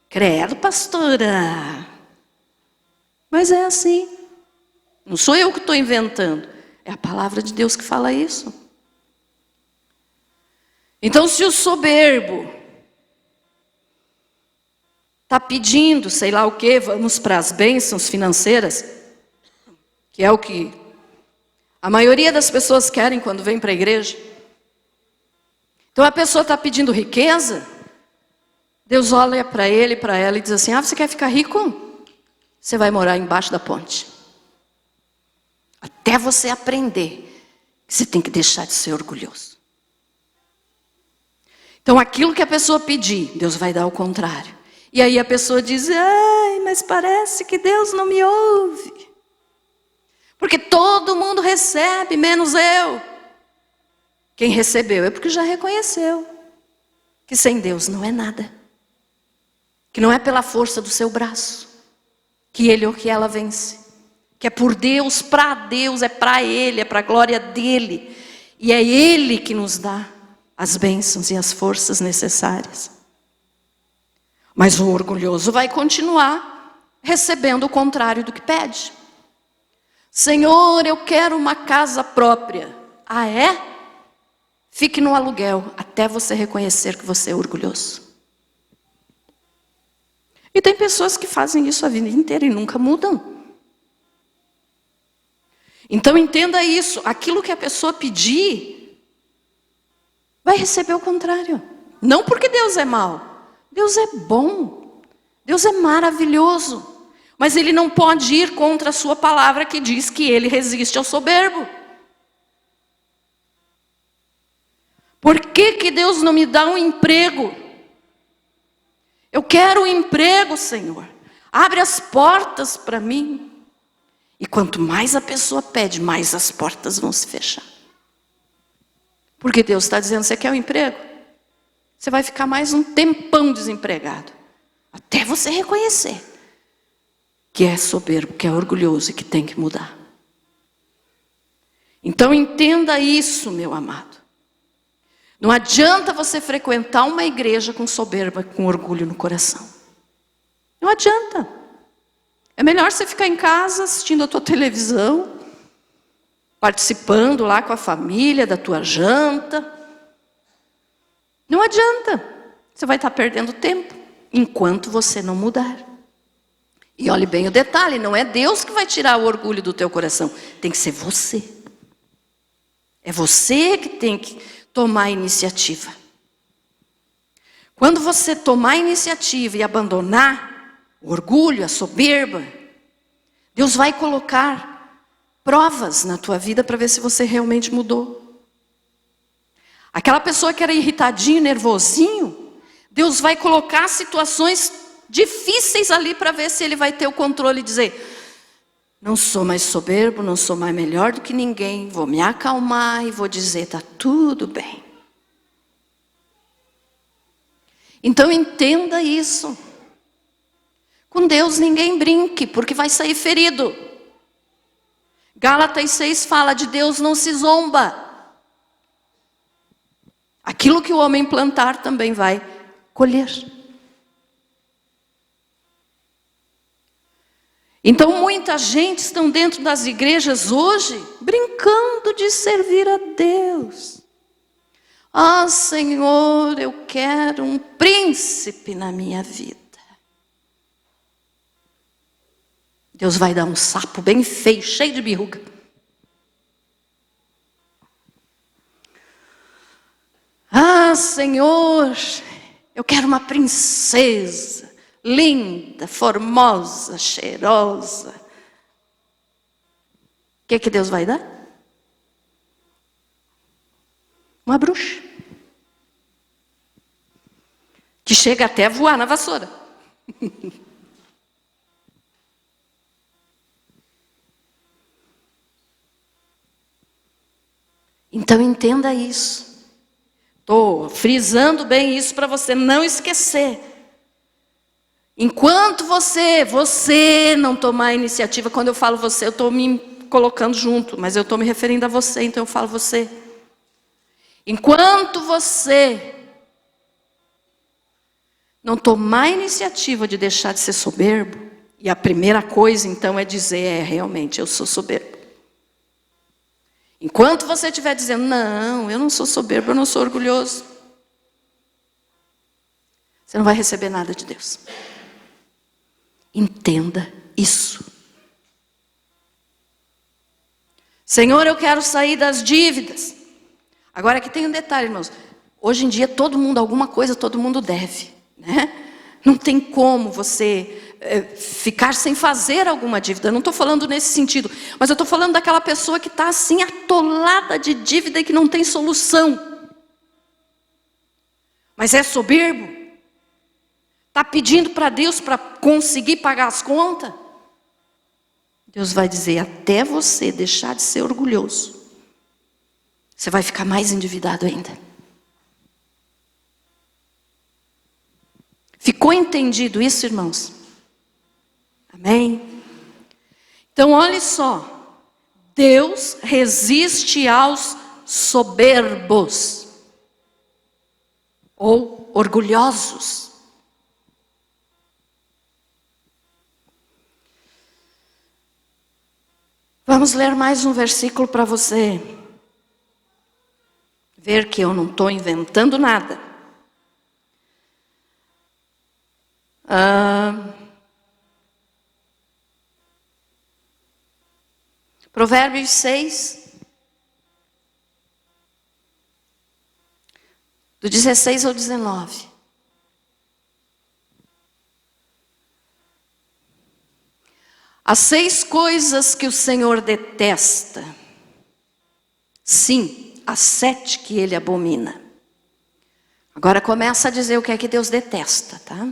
Credo, pastora. Mas é assim. Não sou eu que estou inventando. É a palavra de Deus que fala isso. Então, se o soberbo está pedindo, sei lá o quê, vamos para as bênçãos financeiras, que é o que a maioria das pessoas querem quando vem para a igreja. Então, a pessoa está pedindo riqueza, Deus olha para ele, para ela e diz assim, ah, você quer ficar rico? Você vai morar embaixo da ponte. Até você aprender que você tem que deixar de ser orgulhoso. Então aquilo que a pessoa pedir, Deus vai dar o contrário. E aí a pessoa diz, ai, mas parece que Deus não me ouve. Porque todo mundo recebe, menos eu. Quem recebeu é porque já reconheceu que sem Deus não é nada. Que não é pela força do seu braço que ele ou que ela vence. Que é por Deus, é para Ele, é para a glória dEle. E é Ele que nos dá as bênçãos e as forças necessárias. Mas o orgulhoso vai continuar recebendo o contrário do que pede. Senhor, eu quero uma casa própria. Ah, é? Fique no aluguel até você reconhecer que você é orgulhoso. E tem pessoas que fazem isso a vida inteira e nunca mudam. Então entenda isso, aquilo que a pessoa pedir, vai receber o contrário. Não porque Deus é mau, Deus é bom, Deus é maravilhoso. Mas Ele não pode ir contra a sua palavra que diz que Ele resiste ao soberbo. Por que que Deus não me dá um emprego? Eu quero um emprego, Senhor. Abre as portas para mim. E quanto mais a pessoa pede, mais as portas vão se fechar. Porque Deus está dizendo, você quer um emprego? Você vai ficar mais um tempão desempregado. Até você reconhecer que é soberbo, que é orgulhoso e que tem que mudar. Então entenda isso, meu amado. Não adianta você frequentar uma igreja com soberba, com orgulho no coração. Não adianta. É melhor você ficar em casa assistindo a tua televisão, participando lá com a família da tua janta. Não adianta. Você vai estar perdendo tempo enquanto você não mudar. E olhe bem o detalhe, não é Deus que vai tirar o orgulho do teu coração. Tem que ser você. É você que tem que tomar a iniciativa. Quando você tomar a iniciativa e abandonar o orgulho, a soberba, Deus vai colocar provas na tua vida para ver se você realmente mudou. Aquela pessoa que era irritadinho, nervosinho, Deus vai colocar situações difíceis ali para ver se ele vai ter o controle e dizer, não sou mais soberbo, não sou mais melhor do que ninguém, vou me acalmar e vou dizer, está tudo bem. Então entenda isso. Com Deus ninguém brinque, porque vai sair ferido. Gálatas 6 fala, de Deus não se zomba. Aquilo que o homem plantar também vai colher. Então muita gente está dentro das igrejas hoje, brincando de servir a Deus. Ah, Senhor, eu quero um príncipe na minha vida. Deus vai dar um sapo bem feio, cheio de birruga. Ah, Senhor, eu quero uma princesa. Linda, formosa, cheirosa. O que Deus vai dar? Uma bruxa. Que chega até a voar na vassoura. Então entenda isso. Estou frisando bem isso para você não esquecer. Enquanto você não tomar a iniciativa, quando eu falo você, eu estou me colocando junto, mas eu estou me referindo a você, então eu falo você. Enquanto você não tomar a iniciativa de deixar de ser soberbo, e a primeira coisa então é dizer, realmente eu sou soberbo. Enquanto você estiver dizendo, não, eu não sou soberbo, eu não sou orgulhoso, você não vai receber nada de Deus. Entenda isso. Senhor, eu quero sair das dívidas. Agora aqui tem um detalhe, irmãos. Hoje em dia todo mundo, alguma coisa, todo mundo deve, né? Não tem como você ficar sem fazer alguma dívida. Eu não estou falando nesse sentido. Mas eu estou falando daquela pessoa que está assim atolada de dívida e que não tem solução. Mas é soberbo. Está pedindo para Deus para conseguir pagar as contas? Deus vai dizer, até você deixar de ser orgulhoso, você vai ficar mais endividado ainda. Ficou entendido isso, irmãos? Amém? Então, olhe só. Deus resiste aos soberbos ou orgulhosos. Vamos ler mais um versículo para você ver que eu não estou inventando nada. Provérbios 6, do 16 ao 19. As 6 coisas que o Senhor detesta. Sim, as 7 que Ele abomina. Agora começa a dizer o que é que Deus detesta, tá?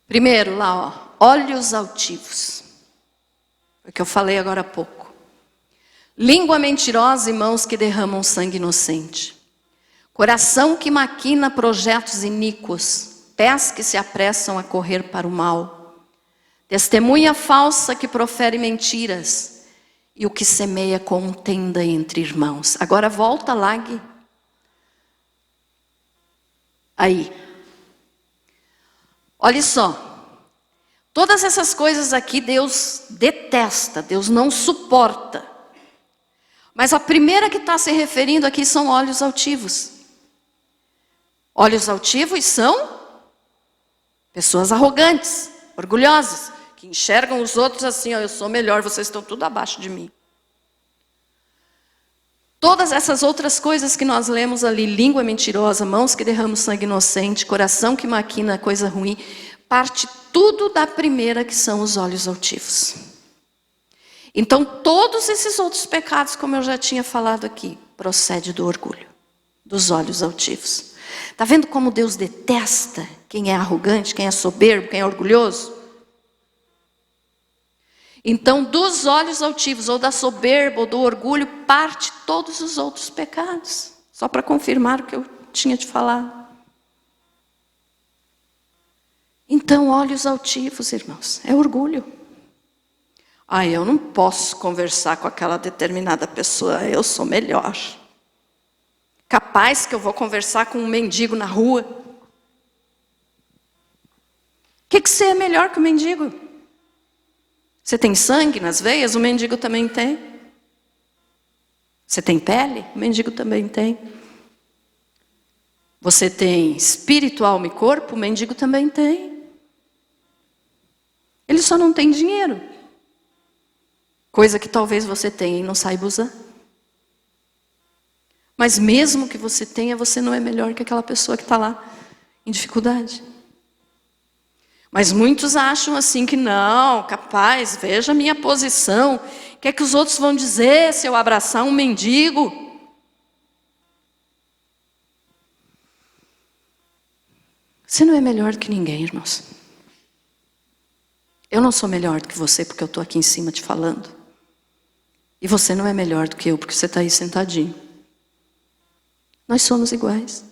Primeiro lá, ó, olhos altivos. Foi o que eu falei agora há pouco. Língua mentirosa e mãos que derramam sangue inocente. Coração que maquina projetos iníquos. Pés que se apressam a correr para o mal. Testemunha falsa que profere mentiras. E o que semeia contenda entre irmãos. Agora volta lá, Gui. Aí. Olha só. Todas essas coisas aqui Deus detesta, Deus não suporta. Mas a primeira que está se referindo aqui são olhos altivos. Olhos altivos são pessoas arrogantes, orgulhosas, que enxergam os outros assim, ó, eu sou melhor, vocês estão tudo abaixo de mim. Todas essas outras coisas que nós lemos ali, língua mentirosa, mãos que derramam sangue inocente, coração que maquina coisa ruim, parte tudo da primeira que são os olhos altivos. Então todos esses outros pecados, como eu já tinha falado aqui, procede do orgulho, dos olhos altivos. Está vendo como Deus detesta quem é arrogante, quem é soberbo, quem é orgulhoso? Então dos olhos altivos, ou da soberba, ou do orgulho, parte todos os outros pecados. Só para confirmar o que eu tinha te falado. Então olhos altivos, irmãos, é orgulho. Eu não posso conversar com aquela determinada pessoa, eu sou melhor. Capaz que eu vou conversar com um mendigo na rua. O que você é melhor que o mendigo? Você tem sangue nas veias? O mendigo também tem. Você tem pele? O mendigo também tem. Você tem espírito, alma e corpo? O mendigo também tem. Ele só não tem dinheiro. Coisa que talvez você tenha e não saiba usar. Mas mesmo que você tenha, você não é melhor que aquela pessoa que está lá em dificuldade. Mas muitos acham assim que não, capaz, veja a minha posição. O que é que os outros vão dizer se eu abraçar um mendigo? Você não é melhor do que ninguém, irmãos. Eu não sou melhor do que você porque eu estou aqui em cima te falando. E você não é melhor do que eu porque você está aí sentadinho. Nós somos iguais.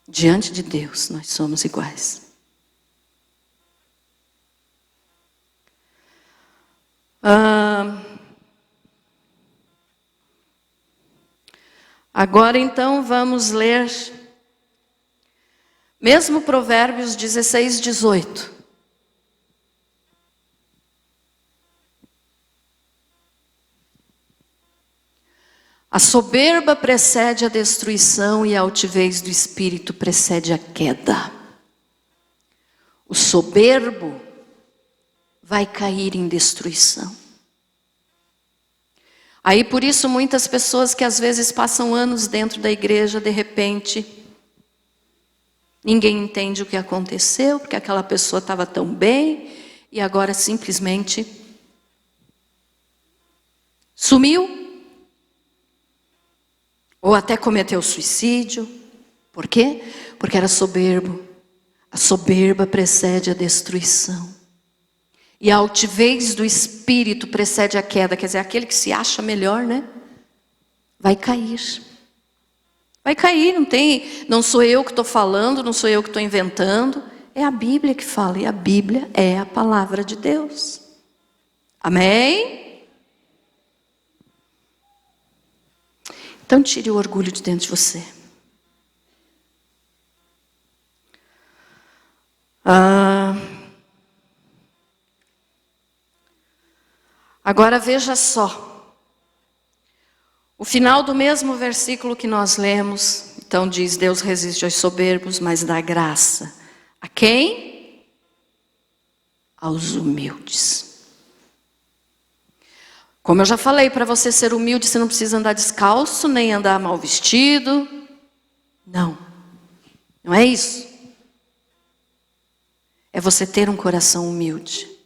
Diante de Deus, nós somos iguais. Agora então vamos ler mesmo Provérbios 16, 18. A soberba precede a destruição e a altivez do espírito precede a queda. O soberbo vai cair em destruição. Aí por isso muitas pessoas que às vezes passam anos dentro da igreja, de repente, ninguém entende o que aconteceu, porque aquela pessoa estava tão bem, e agora simplesmente sumiu. Ou até cometeu suicídio. Por quê? Porque era soberbo. A soberba precede a destruição. E a altivez do espírito precede a queda. Quer dizer, aquele que se acha melhor, né? Vai cair. Vai cair, não sou eu que estou falando, não sou eu que estou inventando. É a Bíblia que fala. E a Bíblia é a palavra de Deus. Amém? Então tire o orgulho de dentro de você. Agora veja só. O final do mesmo versículo que nós lemos, então diz: Deus resiste aos soberbos, mas dá graça. A quem? Aos humildes. Como eu já falei, para você ser humilde, você não precisa andar descalço, nem andar mal vestido. Não. Não é isso. É você ter um coração humilde.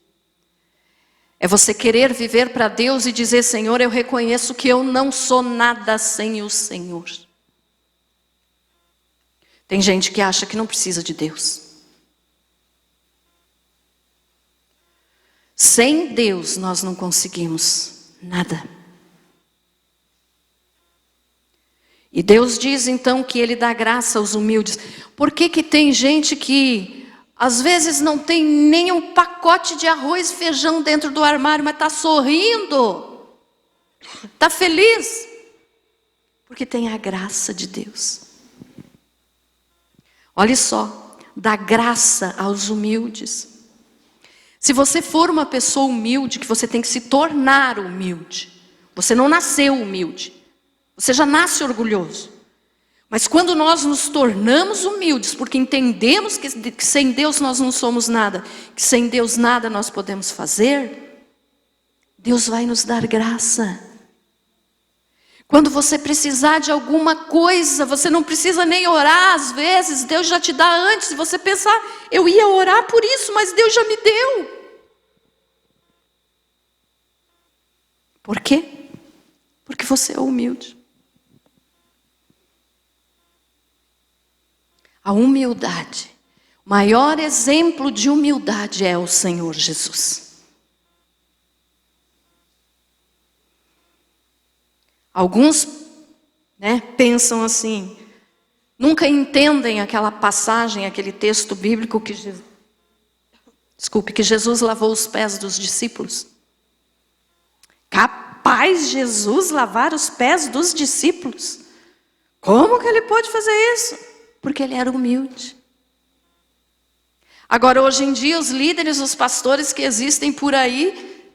É você querer viver para Deus e dizer: Senhor, eu reconheço que eu não sou nada sem o Senhor. Tem gente que acha que não precisa de Deus. Sem Deus nós não conseguimos nada. E Deus diz então que Ele dá graça aos humildes. Por que que tem gente que às vezes não tem nem um pacote de arroz e feijão dentro do armário, mas está sorrindo, está feliz? Porque tem a graça de Deus. Olha só, dá graça aos humildes. Se você for uma pessoa humilde, que você tem que se tornar humilde. Você não nasceu humilde. Você já nasce orgulhoso. Mas quando nós nos tornamos humildes, porque entendemos que sem Deus nós não somos nada, que sem Deus nada nós podemos fazer, Deus vai nos dar graça. Quando você precisar de alguma coisa, você não precisa nem orar às vezes, Deus já te dá antes. Se você pensar: eu ia orar por isso, mas Deus já me deu. Por quê? Porque você é humilde. A humildade, o maior exemplo de humildade é o Senhor Jesus. Alguns, pensam assim, nunca entendem aquela passagem, aquele texto bíblico que Jesus lavou os pés dos discípulos. Capaz Jesus lavar os pés dos discípulos? Como que ele pôde fazer isso? Porque ele era humilde. Agora, hoje em dia, os líderes, os pastores que existem por aí,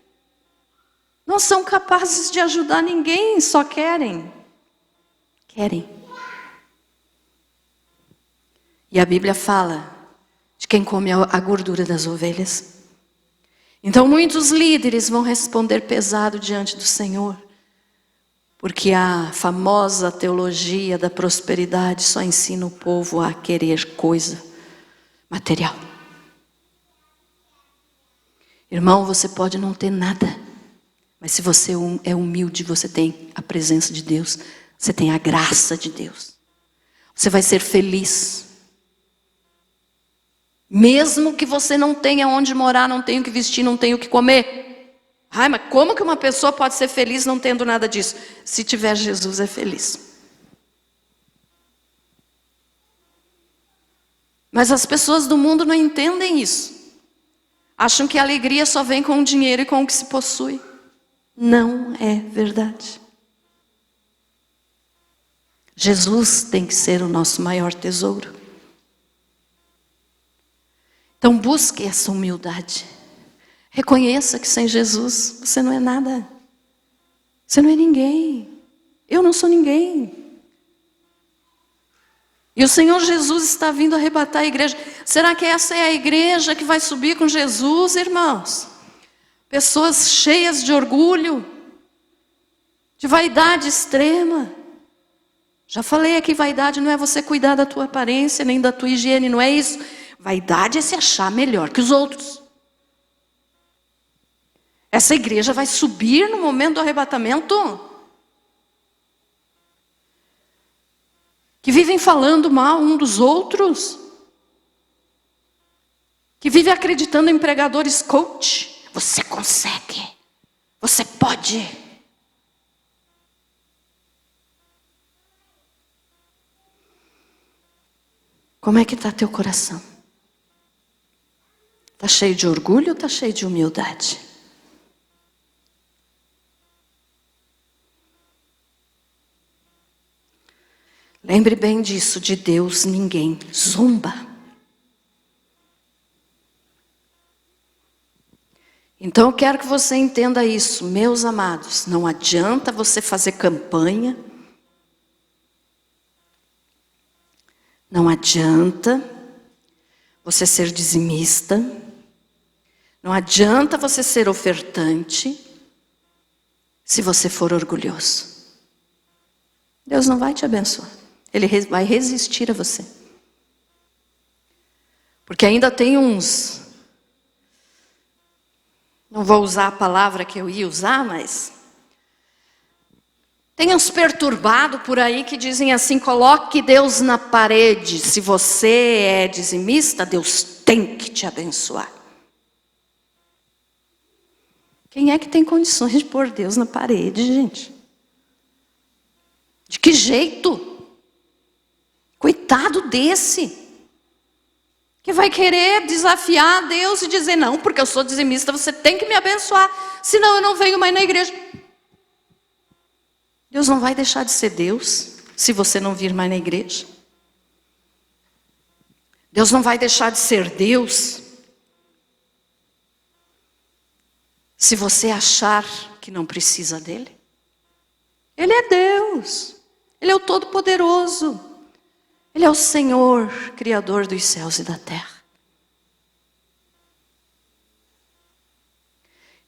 não são capazes de ajudar ninguém, só querem. E a Bíblia fala de quem come a gordura das ovelhas. Então muitos líderes vão responder pesado diante do Senhor, porque a famosa teologia da prosperidade só ensina o povo a querer coisa material. Irmão, você pode não ter nada, mas se você é humilde, você tem a presença de Deus, você tem a graça de Deus. Você vai ser feliz. Mesmo que você não tenha onde morar, não tenha o que vestir, não tenha o que comer. Ai, mas como que uma pessoa pode ser feliz não tendo nada disso? Se tiver Jesus, é feliz. Mas as pessoas do mundo não entendem isso. Acham que a alegria só vem com o dinheiro e com o que se possui. Não é verdade. Jesus tem que ser o nosso maior tesouro. Então busque essa humildade. Reconheça que sem Jesus você não é nada. Você não é ninguém. Eu não sou ninguém. E o Senhor Jesus está vindo arrebatar a igreja. Será que essa é a igreja que vai subir com Jesus, irmãos? Pessoas cheias de orgulho, de vaidade extrema. Já falei aqui, vaidade não é você cuidar da tua aparência, nem da tua higiene, não é isso. Vaidade é se achar melhor que os outros. Essa igreja vai subir no momento do arrebatamento? Que vivem falando mal um dos outros? Que vivem acreditando em pregadores coach? Você consegue. Você pode. Como é que está teu coração? Está cheio de orgulho ou está cheio de humildade? Lembre bem disso, de Deus ninguém zomba. Então Então eu quero que você entenda isso, meus amados. Não adianta você fazer campanha. Não adianta você ser dizimista. Não adianta você ser ofertante se você for orgulhoso. Deus não vai te abençoar. Ele vai resistir a você. Porque ainda tem uns... Não vou usar a palavra que eu ia usar, mas... Tem uns perturbados por aí que dizem assim: coloque Deus na parede. Se você é dizimista, Deus tem que te abençoar. Quem é que tem condições de pôr Deus na parede, gente? De que jeito? Coitado desse. Que vai querer desafiar Deus e dizer: não, porque eu sou dizimista, você tem que me abençoar, senão eu não venho mais na igreja. Deus não vai deixar de ser Deus se você não vir mais na igreja. Deus não vai deixar de ser Deus se você achar que não precisa dele. Ele é Deus, Ele é o Todo-Poderoso. Ele é o Senhor, Criador dos céus e da terra.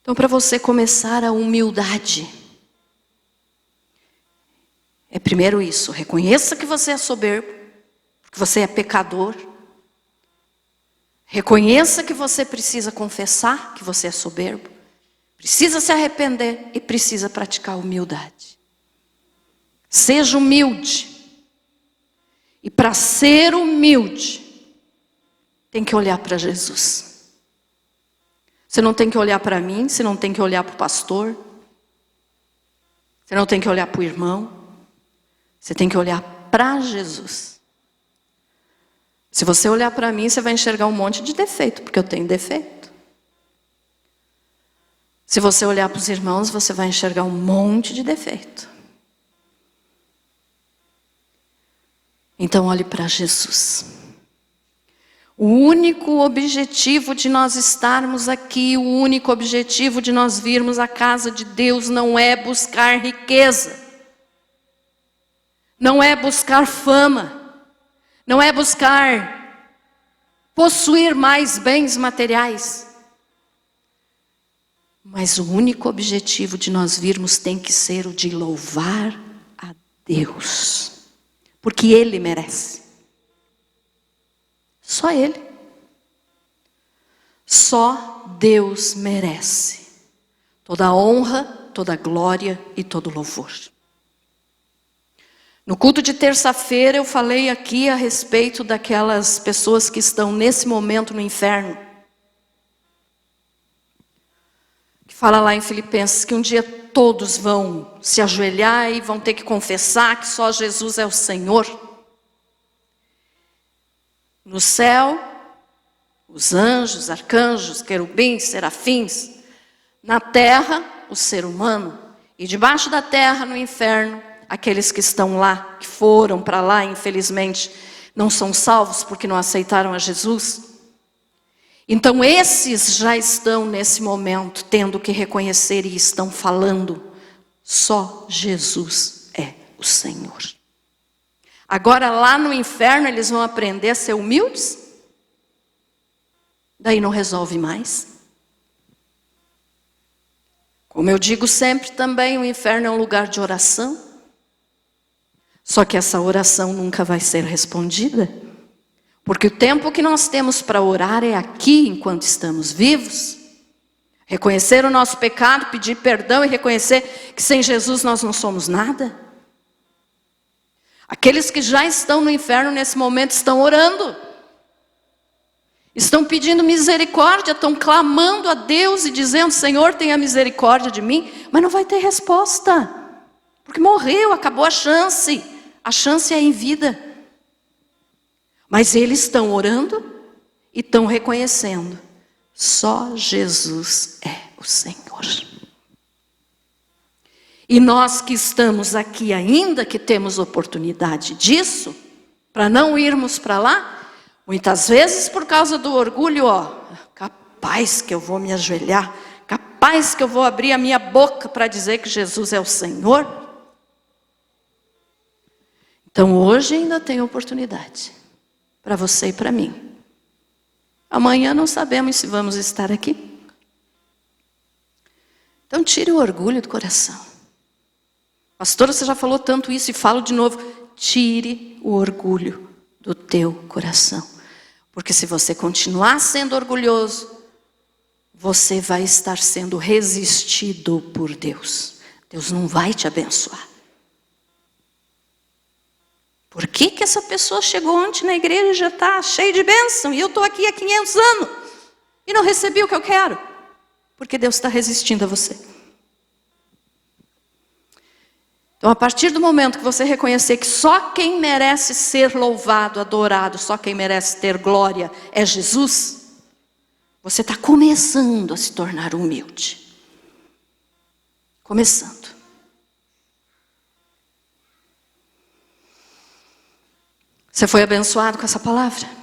Então, para você começar a humildade, é primeiro isso: reconheça que você é soberbo, que você é pecador. Reconheça que você precisa confessar que você é soberbo, precisa se arrepender e precisa praticar humildade. Seja humilde. E para ser humilde, tem que olhar para Jesus. Você não tem que olhar para mim, você não tem que olhar para o pastor, você não tem que olhar para o irmão, você tem que olhar para Jesus. Se você olhar para mim, você vai enxergar um monte de defeito, porque eu tenho defeito. Se você olhar para os irmãos, você vai enxergar um monte de defeito. Então olhe para Jesus. O único objetivo de nós estarmos aqui, o único objetivo de nós virmos à casa de Deus não é buscar riqueza. Não é buscar fama. Não é buscar possuir mais bens materiais. Mas o único objetivo de nós virmos tem que ser o de louvar a Deus. Porque Ele merece. Só Ele. Só Deus merece toda a honra, toda a glória e todo o louvor. No culto de terça-feira eu falei aqui a respeito daquelas pessoas que estão nesse momento no inferno. Que fala lá em Filipenses que um dia todos vão se ajoelhar e vão ter que confessar que só Jesus é o Senhor. No céu, os anjos, arcanjos, querubins, serafins. Na terra, o ser humano. E debaixo da terra, no inferno, aqueles que estão lá, que foram para lá, infelizmente, não são salvos porque não aceitaram a Jesus. Então esses já estão nesse momento tendo que reconhecer e estão falando: só Jesus é o Senhor. Agora lá no inferno eles vão aprender a ser humildes? Daí não resolve mais. Como eu digo sempre também, o inferno é um lugar de oração. Só que essa oração nunca vai ser respondida. Porque o tempo que nós temos para orar é aqui, enquanto estamos vivos. Reconhecer o nosso pecado, pedir perdão e reconhecer que sem Jesus nós não somos nada. Aqueles que já estão no inferno nesse momento estão orando. Estão pedindo misericórdia, estão clamando a Deus e dizendo: Senhor, tenha misericórdia de mim. Mas não vai ter resposta. Porque morreu, acabou a chance. A chance é em vida. Mas eles estão orando e estão reconhecendo: só Jesus é o Senhor. E nós que estamos aqui ainda, que temos oportunidade disso, para não irmos para lá, muitas vezes por causa do orgulho, capaz que eu vou me ajoelhar, capaz capaz que eu vou abrir a minha boca para dizer que Jesus é o Senhor? Então hoje ainda tem oportunidade para você e para mim. Amanhã não sabemos se vamos estar aqui. Então tire o orgulho do coração. Pastora, você já falou tanto isso e falo de novo. Tire o orgulho do teu coração. Porque se você continuar sendo orgulhoso, você vai estar sendo resistido por Deus. Deus não vai te abençoar. Por que que essa pessoa chegou ontem na igreja e já está cheia de bênção? E eu estou aqui há 500 anos e não recebi o que eu quero? Porque Deus está resistindo a você. Então, a partir do momento que você reconhecer que só quem merece ser louvado, adorado, só quem merece ter glória é Jesus, você está começando a se tornar humilde. Começando. Você foi abençoado com essa palavra?